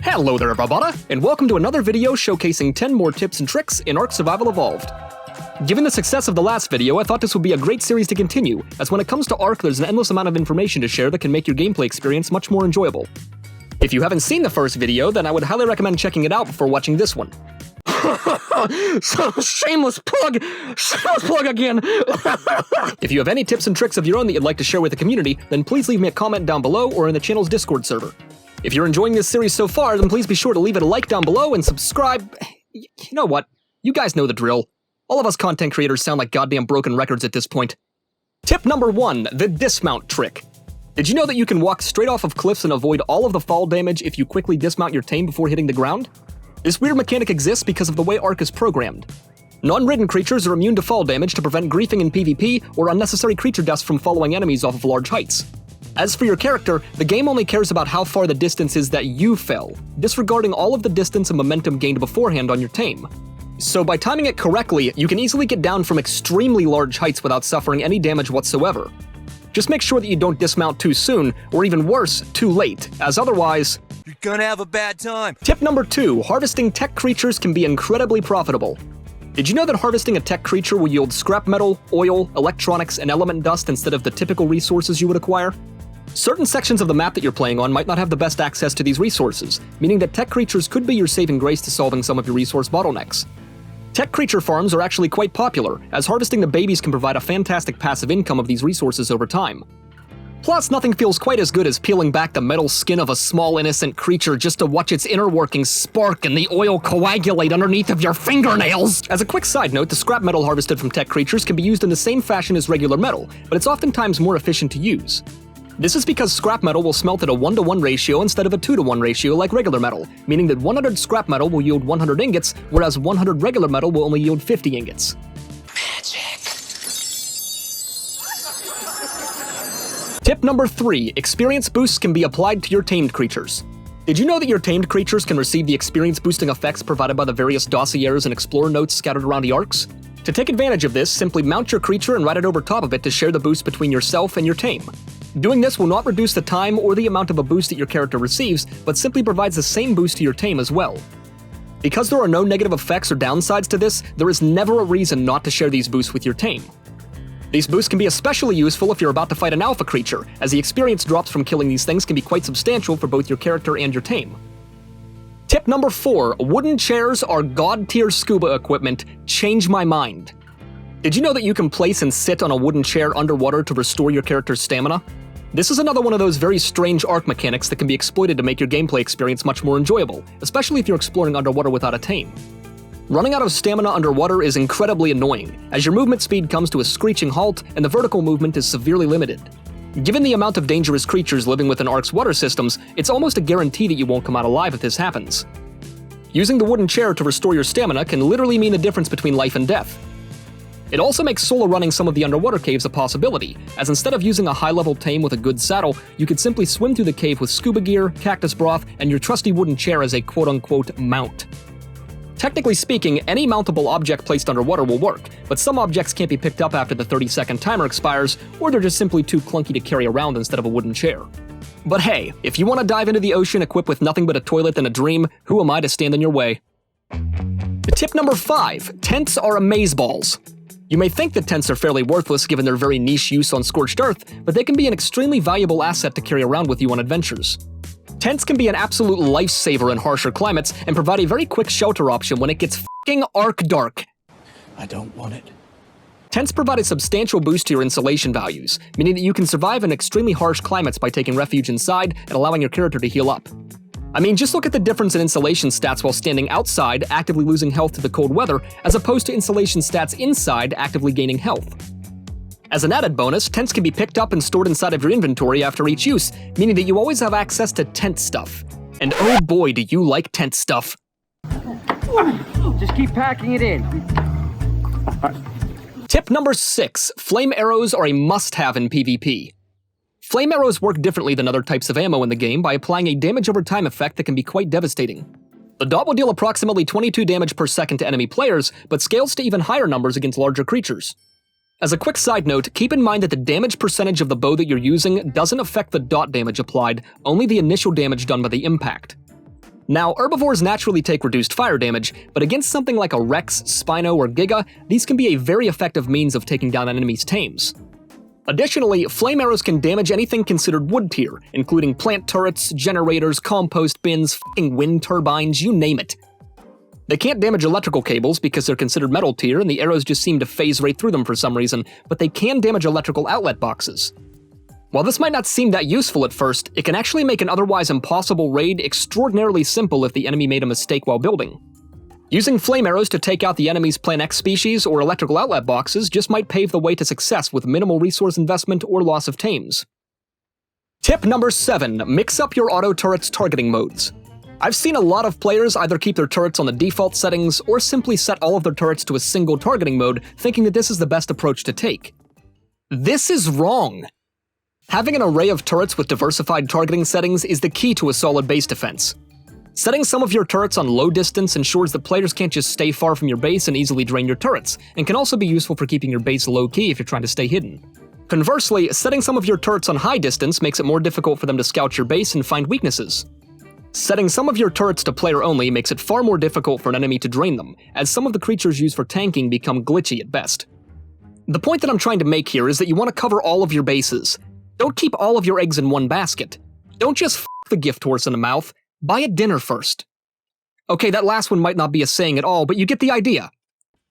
Hello there everybody, and welcome to another video showcasing 10 more tips and tricks in ARK Survival Evolved. Given the success of the last video, I thought this would be a great series to continue, as when it comes to ARK there's an endless amount of information to share that can make your gameplay experience much more enjoyable. If you haven't seen the first video, then I would highly recommend checking it out before watching this one. So shameless plug again. If you have any tips and tricks of your own that you'd like to share with the community, then please leave me a comment down below or in the channel's Discord server. If you're enjoying this series so far, then please be sure to leave it a like down below and subscribe. You know what? You guys know the drill. All of us content creators sound like goddamn broken records at this point. Tip number 1, the Dismount Trick. Did you know that you can walk straight off of cliffs and avoid all of the fall damage if you quickly dismount your tame before hitting the ground? This weird mechanic exists because of the way ARK is programmed. Non-ridden creatures are immune to fall damage to prevent griefing in PvP or unnecessary creature deaths from following enemies off of large heights. As for your character, the game only cares about how far the distance is that you fell, disregarding all of the distance and momentum gained beforehand on your tame. So by timing it correctly, you can easily get down from extremely large heights without suffering any damage whatsoever. Just make sure that you don't dismount too soon, or even worse, too late, as otherwise, you're gonna have a bad time. Tip number 2, harvesting Tek creatures can be incredibly profitable. Did you know that harvesting a Tek creature will yield scrap metal, oil, electronics, and element dust instead of the typical resources you would acquire? Certain sections of the map that you're playing on might not have the best access to these resources, meaning that Tek creatures could be your saving grace to solving some of your resource bottlenecks. Tek creature farms are actually quite popular, as harvesting the babies can provide a fantastic passive income of these resources over time. Plus, nothing feels quite as good as peeling back the metal skin of a small innocent creature just to watch its inner workings spark and the oil coagulate underneath of your fingernails! As a quick side note, the scrap metal harvested from Tek creatures can be used in the same fashion as regular metal, but it's oftentimes more efficient to use. This is because scrap metal will smelt at a 1-to-1 ratio instead of a 2-to-1 ratio like regular metal, meaning that 100 scrap metal will yield 100 ingots, whereas 100 regular metal will only yield 50 ingots. Magic. Tip number 3, experience boosts can be applied to your tamed creatures. Did you know that your tamed creatures can receive the experience boosting effects provided by the various dossiers and explorer notes scattered around the ARKs? To take advantage of this, simply mount your creature and ride it over top of it to share the boost between yourself and your tame. Doing this will not reduce the time or the amount of a boost that your character receives, but simply provides the same boost to your tame as well. Because there are no negative effects or downsides to this, there is never a reason not to share these boosts with your tame. These boosts can be especially useful if you're about to fight an alpha creature, as the experience drops from killing these things can be quite substantial for both your character and your tame. Tip number 4, wooden chairs are god-tier scuba equipment. Change my mind. Did you know that you can place and sit on a wooden chair underwater to restore your character's stamina? This is another one of those very strange ARK mechanics that can be exploited to make your gameplay experience much more enjoyable, especially if you're exploring underwater without a tame. Running out of stamina underwater is incredibly annoying, as your movement speed comes to a screeching halt and the vertical movement is severely limited. Given the amount of dangerous creatures living within ARK's water systems, it's almost a guarantee that you won't come out alive if this happens. Using the wooden chair to restore your stamina can literally mean the difference between life and death. It also makes solo running some of the underwater caves a possibility, as instead of using a high-level tame with a good saddle, you could simply swim through the cave with scuba gear, cactus broth, and your trusty wooden chair as a quote-unquote mount. Technically speaking, any mountable object placed underwater will work, but some objects can't be picked up after the 30-second timer expires, or they're just simply too clunky to carry around instead of a wooden chair. But hey, if you want to dive into the ocean equipped with nothing but a toilet and a dream, who am I to stand in your way? Tip number 5, tents are Amazeballs. You may think that tents are fairly worthless given their very niche use on Scorched Earth, but they can be an extremely valuable asset to carry around with you on adventures. Tents can be an absolute lifesaver in harsher climates and provide a very quick shelter option when it gets f***ing ARK dark. I don't want it. Tents provide a substantial boost to your insulation values, meaning that you can survive in extremely harsh climates by taking refuge inside and allowing your character to heal up. I mean, just look at the difference in insulation stats while standing outside, actively losing health to the cold weather, as opposed to insulation stats inside, actively gaining health. As an added bonus, tents can be picked up and stored inside of your inventory after each use, meaning that you always have access to tent stuff. And oh boy, do you like tent stuff. Just keep packing it in. Tip number 6, flame arrows are a must-have in PvP. Flame arrows work differently than other types of ammo in the game by applying a damage over time effect that can be quite devastating. The dot will deal approximately 22 damage per second to enemy players, but scales to even higher numbers against larger creatures. As a quick side note, keep in mind that the damage percentage of the bow that you're using doesn't affect the dot damage applied, only the initial damage done by the impact. Now, herbivores naturally take reduced fire damage, but against something like a Rex, Spino, or Giga, these can be a very effective means of taking down an enemy's tames. Additionally, flame arrows can damage anything considered wood tier, including plant turrets, generators, compost bins, f***ing wind turbines, you name it. They can't damage electrical cables because they're considered metal tier and the arrows just seem to phase right through them for some reason, but they can damage electrical outlet boxes. While this might not seem that useful at first, it can actually make an otherwise impossible raid extraordinarily simple if the enemy made a mistake while building. Using flame arrows to take out the enemy's Plan X species or electrical outlet boxes just might pave the way to success with minimal resource investment or loss of tames. Tip number 7, mix up your auto turret's targeting modes. I've seen a lot of players either keep their turrets on the default settings or simply set all of their turrets to a single targeting mode, thinking that this is the best approach to take. This is wrong. Having an array of turrets with diversified targeting settings is the key to a solid base defense. Setting some of your turrets on low distance ensures that players can't just stay far from your base and easily drain your turrets, and can also be useful for keeping your base low-key if you're trying to stay hidden. Conversely, setting some of your turrets on high distance makes it more difficult for them to scout your base and find weaknesses. Setting some of your turrets to player only makes it far more difficult for an enemy to drain them, as some of the creatures used for tanking become glitchy at best. The point that I'm trying to make here is that you want to cover all of your bases. Don't keep all of your eggs in one basket. Don't just f*** the gift horse in the mouth, buy a dinner first. Okay, that last one might not be a saying at all, but you get the idea.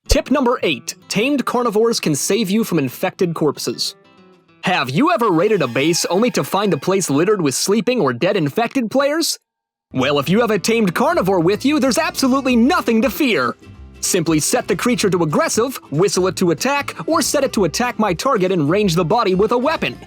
Tip number 8, tamed carnivores can save you from infected corpses. Have you ever raided a base only to find the place littered with sleeping or dead infected players? Well, if you have a tamed carnivore with you, there's absolutely nothing to fear. Simply set the creature to aggressive, whistle it to attack, or set it to attack my target and range the body with a weapon.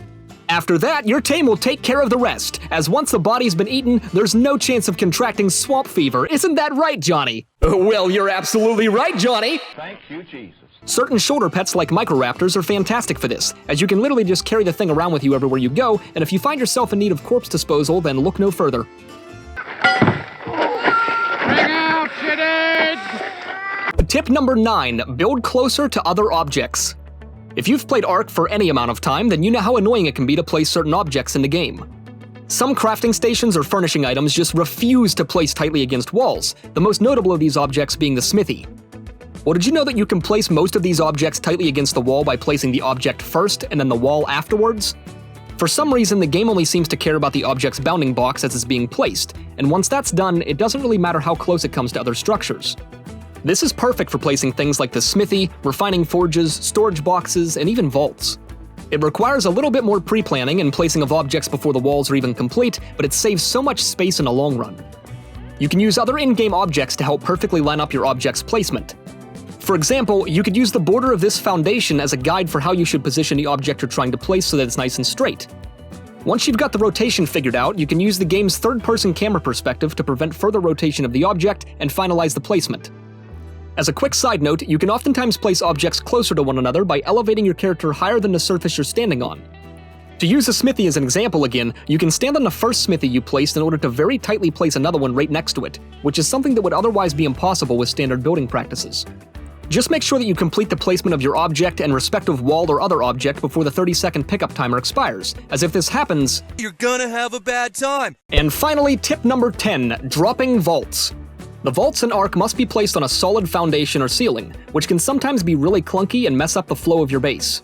After that, your tame will take care of the rest, as once the body's been eaten, there's no chance of contracting swamp fever. Isn't that right, Johnny? Well, you're absolutely right, Johnny! Thank you, Jesus. Certain shoulder pets like microraptors are fantastic for this, as you can literally just carry the thing around with you everywhere you go, and if you find yourself in need of corpse disposal, then look no further. Tip number 9, build closer to other objects. If you've played ARK for any amount of time, then you know how annoying it can be to place certain objects in the game. Some crafting stations or furnishing items just refuse to place tightly against walls, the most notable of these objects being the smithy. Well, did you know that you can place most of these objects tightly against the wall by placing the object first and then the wall afterwards? For some reason, the game only seems to care about the object's bounding box as it's being placed, and once that's done, it doesn't really matter how close it comes to other structures. This is perfect for placing things like the smithy, refining forges, storage boxes, and even vaults. It requires a little bit more pre-planning and placing of objects before the walls are even complete, but it saves so much space in the long run. You can use other in-game objects to help perfectly line up your object's placement. For example, you could use the border of this foundation as a guide for how you should position the object you're trying to place so that it's nice and straight. Once you've got the rotation figured out, you can use the game's third-person camera perspective to prevent further rotation of the object and finalize the placement. As a quick side note, you can oftentimes place objects closer to one another by elevating your character higher than the surface you're standing on. To use a smithy as an example again, you can stand on the first smithy you placed in order to very tightly place another one right next to it, which is something that would otherwise be impossible with standard building practices. Just make sure that you complete the placement of your object and respective wall or other object before the 30-second pickup timer expires, as if this happens, you're gonna have a bad time. And finally, tip number 10, dropping vaults. The vaults in ARK must be placed on a solid foundation or ceiling, which can sometimes be really clunky and mess up the flow of your base.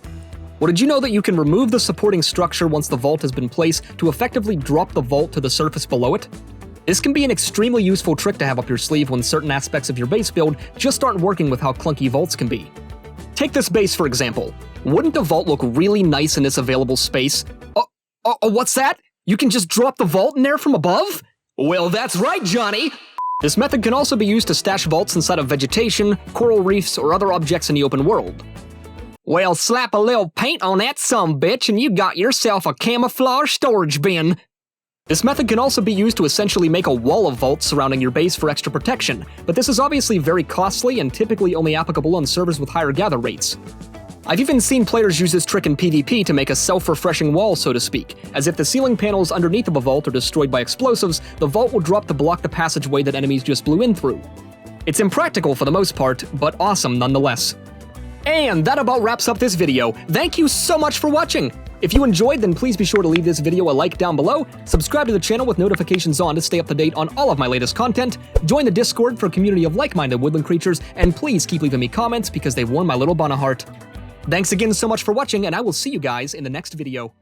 Well, did you know that you can remove the supporting structure once the vault has been placed to effectively drop the vault to the surface below it? This can be an extremely useful trick to have up your sleeve when certain aspects of your base build just aren't working with how clunky vaults can be. Take this base for example. Wouldn't a vault look really nice in this available space? What's that? You can just drop the vault in there from above? Well, that's right, Johnny! This method can also be used to stash vaults inside of vegetation, coral reefs, or other objects in the open world. Well, slap a little paint on that sumbitch and you got yourself a camouflage storage bin. This method can also be used to essentially make a wall of vaults surrounding your base for extra protection, but this is obviously very costly and typically only applicable on servers with higher gather rates. I've even seen players use this trick in PvP to make a self-refreshing wall, so to speak, as if the ceiling panels underneath of a vault are destroyed by explosives, the vault will drop to block the passageway that enemies just blew in through. It's impractical for the most part, but awesome nonetheless. And that about wraps up this video. Thank you so much for watching. If you enjoyed, then please be sure to leave this video a like down below, subscribe to the channel with notifications on to stay up to date on all of my latest content, join the Discord for a community of like-minded woodland creatures, and please keep leaving me comments because they've warmed my little bun a heart. Thanks again so much for watching, and I will see you guys in the next video.